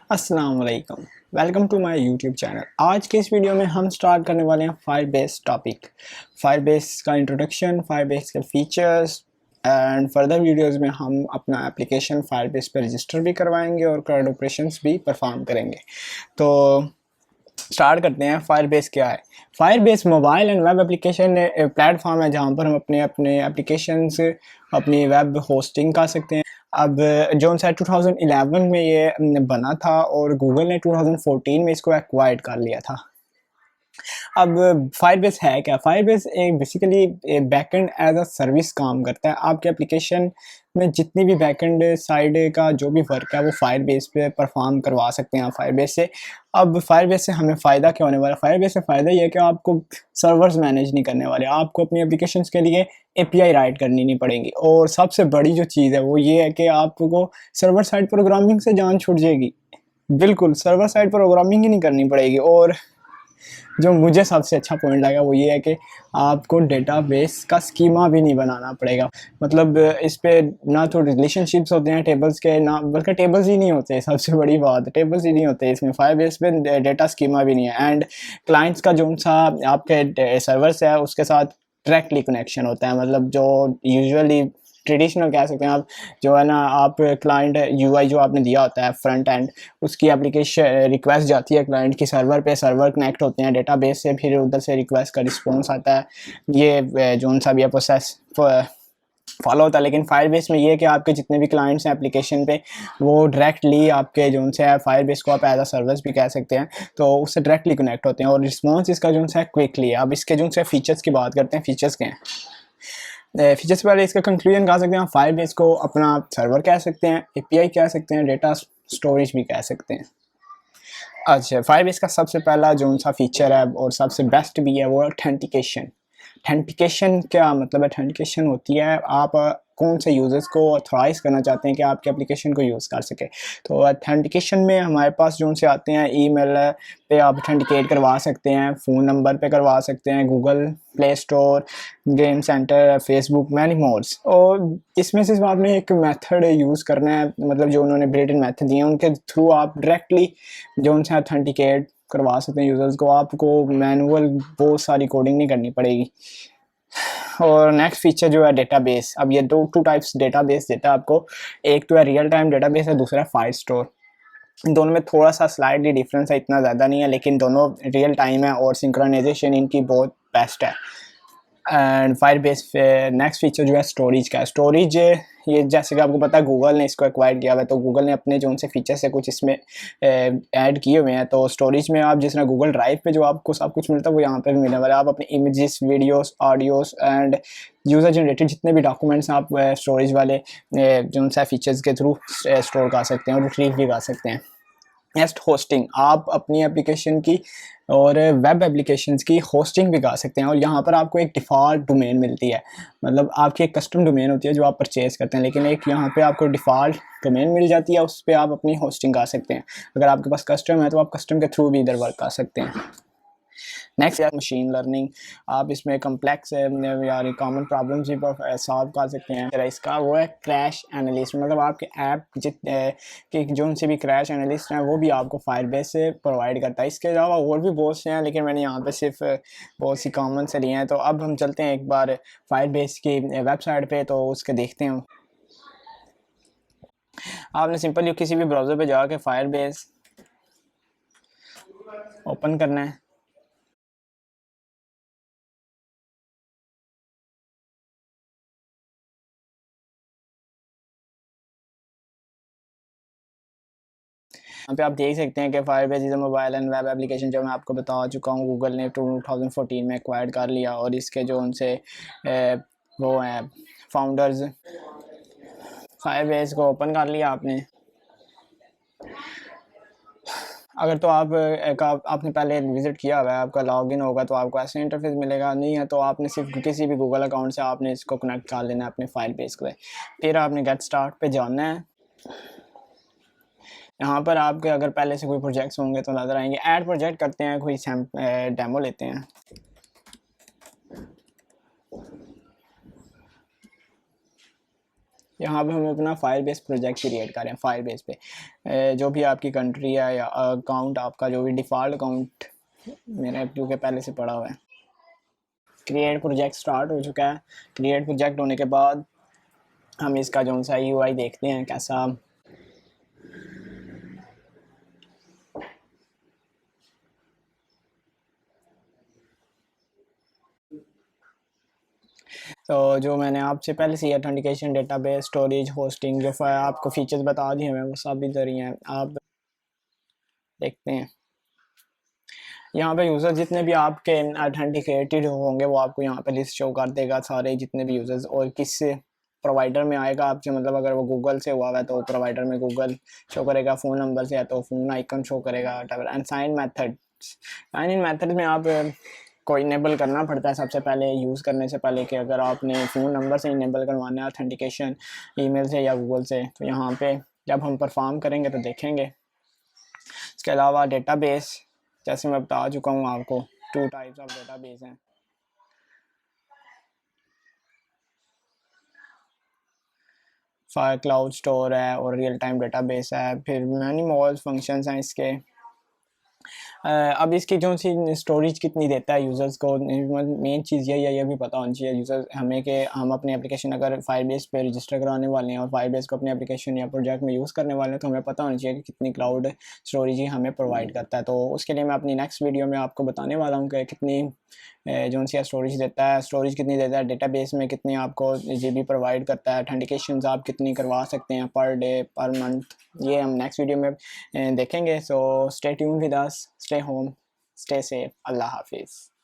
अस्सलाम वालेकुम, welcome to my YouTube channel. आज के इस वीडियो में हम स्टार्ट करने वाले हैं फायरबेस टॉपिक। फायरबेस का इंट्रोडक्शन, फायरबेस के फीचर्स एंड फर्दर वीडियोस में हम अपना एप्लीकेशन फायरबेस पर रजिस्टर भी करवाएंगे और क्लाउड ऑपरेशंस भी परफॉर्म करेंगे। तो स्टार्ट करते हैं। फायरबेस क्या है? Firebase mobile and web application platform है जहाँ पर हम अपने अपने एप्लीकेशंस, अपनी वेब होस्टिंग कर सकते हैं। अब जो सा 2011 में ये बना था और गूगल ने 2014 में इसको एक्वायर्ड कर लिया था। अब फायरबेस है क्या? फायरबेस एक basically backend as a service काम करता है। आपके एप्लीकेशन में जितनी भी बैकएंड साइड का जो भी वर्क है वो फायरबेस पे परफॉर्म करवा सकते हैं फायरबेस से। अब फायरबेस से हमें फ़ायदा क्या होने वाला है? फायरबेस से फ़ायदा ये है कि आपको सर्वर्स मैनेज नहीं करने वाले, आपको अपनी एप्लीकेशंस के लिए एपीआई राइट करनी नहीं पड़ेगी। और सबसे बड़ी जो चीज़ है वो ये है कि आपको सर्वर साइड प्रोग्रामिंग से जान छूट जाएगी। बिल्कुल सर्वर साइड प्रोग्रामिंग ही नहीं करनी पड़ेगी। और जो मुझे सबसे अच्छा पॉइंट लगा वो ये है कि आपको डेटाबेस का स्कीमा भी नहीं बनाना पड़ेगा। मतलब इस पे ना तो रिलेशनशिप्स होते हैं टेबल्स के, ना बल्कि टेबल्स ही नहीं होते। सबसे बड़ी बात, टेबल्स ही नहीं होते इसमें। फायरबेस पे डेटा स्कीमा भी नहीं है। एंड क्लाइंट्स का जो सा आपके सर्वर्स है उसके साथ डायरेक्टली कनेक्शन होता है। मतलब जो यूजुअली ट्रेडिशनल कह सकते हैं आप, जो है ना, आप क्लाइंट यूआई जो आपने दिया होता है फ्रंट एंड, उसकी एप्लीकेशन रिक्वेस्ट जाती है क्लाइंट की सर्वर पे, सर्वर कनेक्ट होते हैं डेटाबेस से, फिर उधर से रिक्वेस्ट का रिस्पॉन्स आता है। ये जो सा भी है प्रोसेस फॉलो होता है। लेकिन फायरबेस में ये है कि आपके जितने भी क्लाइंट्स हैं एप्लीकेशन पे, वो डायरेक्टली आपके जो से है फायरबेस को आप एज अ सर्विस भी कह सकते हैं, तो उससे डायरेक्टली कनेक्ट होते हैं और रिस्पॉन्स इसका जो है क्विकली है। अब इसके जो से फीचर्स की बात करते हैं। फीचर्स क्या हैं? फीचर्स पहले इसका कंक्लूजन कह सकते हैं। फायरबेस को अपना सर्वर कह सकते हैं, एपीआई कह सकते हैं, डेटा स्टोरेज भी कह सकते हैं। अच्छा, फायरबेस का सबसे पहला जो सा फीचर है और सबसे बेस्ट भी है वो ऑथेंटिकेशन। ऑथेंटिकेशन क्या मतलब है? ऑथेंटिकेशन होती है आप कौन से यूज़र्स को ऑथराइज़ करना चाहते हैं कि आपके एप्लीकेशन को यूज़ कर सके। तो ऑथेंटिकेशन में हमारे पास जो से आते हैं, ईमेल पे आप ऑथेंटिकेट करवा सकते हैं, फ़ोन नंबर पे करवा सकते हैं, Google play store, game centre, Facebook, many modes. और इसमें सिर्फ आपने एक मेथड यूज़ करना है, मतलब जो उन्होंने बिल्ट इन मेथड दिए हैं उनके थ्रू आप डायरेक्टली जो उनसे ऑथेंटिकेट करवा सकते हैं यूज़र्स को। आपको मैनुअल बहुत सारी कोडिंग नहीं करनी पड़ेगी। और नेक्स्ट फीचर जो है डेटाबेस। अब ये टू टाइप्स डेटाबेस देता है आपको। एक तो है रियल टाइम डेटाबेस है, दूसरा है फाइल स्टोर। दोनों में थोड़ा सा स्लाइडली डिफरेंस है, इतना ज़्यादा नहीं है, लेकिन दोनों रियल टाइम है और सिंक्रोनाइजेशन इनकी बहुत बेस्ट है। एंड फायरबेस नेक्स्ट फीचर जो है स्टोरेज का है। स्टोरेज ये जैसे कि आपको पता है गूगल ने इसको एक्वायर किया हुआ है, तो गूगल ने अपने जो उनसे फीचर्स है कुछ इसमें ऐड किए हुए हैं। तो स्टोरेज में आप जिस तरह गूगल ड्राइव पे जो आपको सब कुछ मिलता है वो यहाँ पे भी मिलने वाला है। आप अपने images, videos, audios end user generated जितने भी डॉक्यूमेंट्स आप स्टोरेज वाले जो उनसे फीचर्स के थ्रू स्टोर कर सकते हैं और रिट्रीव भी कर सकते हैं। Next hosting. आप अपनी एप्लीकेशन की और वेब एप्लीकेशंस की होस्टिंग भी कर सकते हैं और यहाँ पर आपको एक डिफ़ॉल्ट डोमेन मिलती है। मतलब आपकी एक कस्टम डोमेन होती है जो आप परचेज़ करते हैं, लेकिन एक यहाँ पे आपको डिफ़ॉल्ट डोमेन मिल जाती है, उस पर आप अपनी होस्टिंग कर सकते हैं। अगर आपके पास कस्टम है तो आप कस्टम के थ्रू भी इधर वर्क कर सकते हैं। नेक्स्ट है मशीन लर्निंग। आप इसमें कम्प्लेक्स यानी कॉमन प्रॉब्लम्स भी सॉल्व कर सकते हैं। फिर इसका वो है क्रैश एनालिस्ट। मतलब आपके ऐप के जो से भी क्रैश एनालिस्ट हैं वो भी आपको फायरबेस से प्रोवाइड करता है। इसके अलावा और भी बहुत से हैं, लेकिन मैंने यहाँ पे सिर्फ बहुत सी कॉमन से लिए हैं। तो अब हम चलते हैं एक बार फायरबेस की वेबसाइट पे, तो उसके देखते हैं। आपने सिंपली किसी भी ब्राउज़र पे जाके फायरबेस ओपन करना है। यहाँ पे आप देख सकते हैं कि Firebase is a mobile and web application, जो मैं आपको बता चुका हूँ गूगल ने 2014 में एक्वायर्ड कर लिया। और इसके जो उनसे वो हैं फाउंडर्स। फायरबेस को ओपन कर लिया आपने। अगर तो आपने पहले विज़िट किया हुआ है, आपका लॉगिन होगा तो आपको ऐसा इंटरफेस मिलेगा। नहीं है तो आपने सिर्फ किसी भी गूगल अकाउंट से आपने इसको कनेक्ट कर लेना है अपने फायरबेस को। फिर आपने गेट स्टार्ट पे जाना है। यहाँ पर आपके अगर पहले से कोई प्रोजेक्ट्स होंगे तो नज़र आएंगे। ऐड प्रोजेक्ट करते हैं, कोई डेमो लेते हैं। यहाँ पे हम अपना फायरबेस प्रोजेक्ट क्रिएट करें फायरबेस पे, जो भी आपकी कंट्री है या अकाउंट आपका जो भी डिफ़ॉल्ट अकाउंट मेरा क्योंकि पहले से पड़ा हुआ है। क्रिएट प्रोजेक्ट स्टार्ट हो चुका है। क्रिएट प्रोजेक्ट होने के बाद हम इसका जो सा यूआई देखते हैं कैसा। तो जो मैंने आपसे पहले से ऑथेंटिकेशन, डेटाबेस, स्टोरेज, होस्टिंग जो आपको फीचर्स बता दिए हैं वो सब इधर ही हैं, आप देखते हैं। यहाँ पे यूज़र जितने भी आपके ऑथेंटिकेटेड होंगे वो आपको यहाँ पे लिस्ट शो कर देगा, सारे जितने भी यूज़र्स, और किस प्रोवाइडर में आएगा आपसे, मतलब अगर वो गूगल से हुआ है तो प्रोवाइडर में गूगल शो करेगा, फ़ोन नंबर से है तो फ़ोन आइकन शो करेगा। एंड साइन इन मेथड में आप को इनेबल करना पड़ता है सबसे पहले यूज़ करने से पहले, कि अगर आपने फ़ोन नंबर से इनेबल करवाना है ऑथेंटिकेशन ईमेल से या गूगल से, तो यहाँ पे जब हम परफॉर्म करेंगे तो देखेंगे। इसके अलावा डेटाबेस, जैसे मैं बता चुका हूँ आपको, 2 टाइप्स ऑफ डेटाबेस हैं। फायर क्लाउड स्टोर है और रियल टाइम डेटाबेस है, फिर मैनी मोर फंक्शंस हैं इसके। अब इसकी जो सी स्टोरेज कितनी देता है यूज़र्स को, मेन चीज़ यही है, ये भी पता होनी चाहिए यूज़र हमें कि हम अपनी एप्लीकेशन अगर फायरबेस पे रजिस्टर कराने वाले हैं और फायरबेस को अपने एप्लीकेशन या प्रोजेक्ट में यूज़ करने वाले हैं, तो हमें पता होना चाहिए कि कितनी क्लाउड स्टोरेज ही हमें प्रोवाइड करता है। तो उसके लिए मैं अपनी नेक्स्ट वीडियो में आपको बताने वाला हूँ कि कितनी जो सी स्टोरेज देता है, स्टोरेज कितनी देता है, डेटाबेस में कितनी आपको जीबी प्रोवाइड करता है, ऑथेंटिकेशन आप कितनी करवा सकते हैं पर डे, पर मंथ, ये हम नेक्स्ट वीडियो में देखेंगे। So stay tuned with us, stay home, stay safe, अल्लाह हाफिज़।